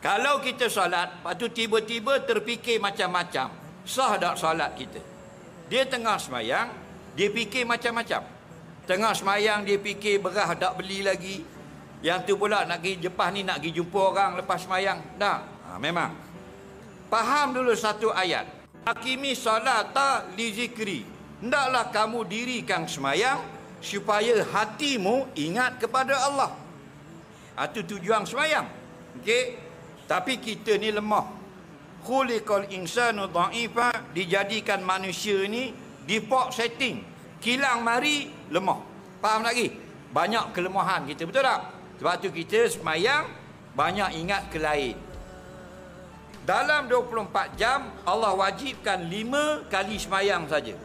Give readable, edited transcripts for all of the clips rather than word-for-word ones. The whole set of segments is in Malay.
Kalau kita solat, lepas tu tiba-tiba terfikir macam-macam, sah tak solat kita? Dia tengah semayang, dia fikir macam-macam. Tengah semayang dia fikir berah tak beli lagi. Yang tu pula nak pergi Jepah ni, nak pergi jumpa orang lepas semayang. Tak, memang. Faham dulu satu ayat. Hakimi salata li zikri. Hendaklah kamu dirikan semayang supaya hatimu ingat kepada Allah. Itu tujuan semayang. Okey. Tapi kita ni lemah. Khuliqal insanu dha'ifa, dijadikan manusia ni default setting. Kilang mari lemah. Faham lagi? Banyak kelemahan kita, betul tak? Sebab tu kita semayang banyak ingat ke lain. Dalam 24 jam Allah wajibkan 5 kali semayang saja.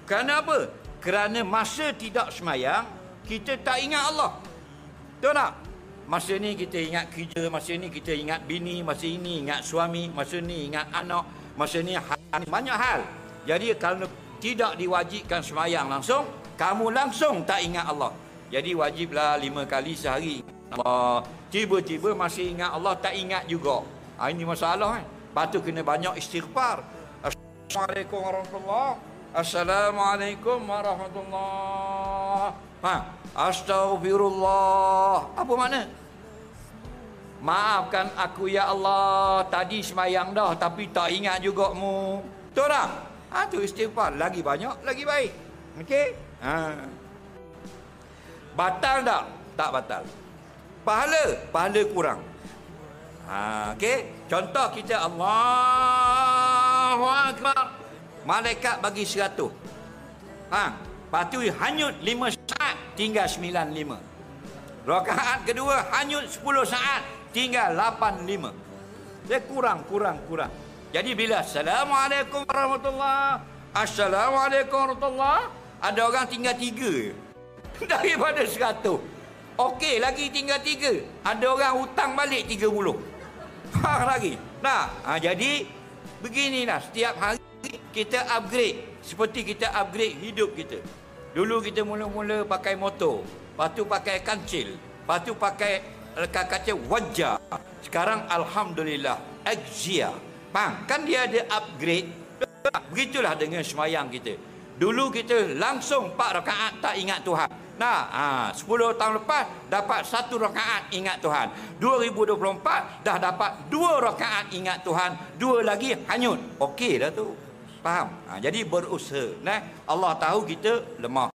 Kenapa? Kerana masa tidak semayang kita tak ingat Allah. Betul tak? Masa ni kita ingat kerja, masa ni kita ingat bini, masa ini ingat suami, masa ni ingat anak, masa ni banyak hal. Jadi kalau tidak diwajibkan semayang langsung, kamu langsung tak ingat Allah. Jadi wajiblah 5 kali sehari Allah. Tiba-tiba masih ingat Allah, tak ingat juga. Ini masalah kan. Lepas tu kena banyak istighfar. Assalamualaikum warahmatullahi. Assalamualaikum warahmatullahi. Astaghfirullah. Apa makna? Maafkan aku ya Allah, tadi semayang dah tapi tak ingat juga mu. Betul tak? Tu istighfar. Lagi banyak, lagi baik. Okey? Batal tak? Tak batal. Pahala kurang. Okey? Contoh kita Allahu Akbar. Malaikat bagi 100. Lepas tu hanyut 5 saat, tinggal 95. Rakaat kedua hanyut 10 saat, tinggal 85. Dia kurang. Jadi bila Assalamualaikum warahmatullahi, Assalamualaikum warahmatullahi, ada orang tinggal 3 daripada 100. Okey, lagi tinggal 3. Ada orang hutang balik 30. Faham lagi? Nah, jadi beginilah, setiap hari kita upgrade. Seperti kita upgrade hidup kita. Dulu kita mula-mula pakai motor, lepas tu pakai kancil, lepas tu pakai kaca wajah. Sekarang alhamdulillah Axia. Faham? Kan dia ada upgrade. Begitulah dengan semayang kita. Dulu kita langsung 4 rakaat tak ingat Tuhan. 10 tahun lepas dapat 1 rakaat ingat Tuhan. 2024 dah dapat 2 rakaat ingat Tuhan, 2 lagi hanyut. Okey dah tu. Faham? Jadi berusaha. Allah tahu kita lemah.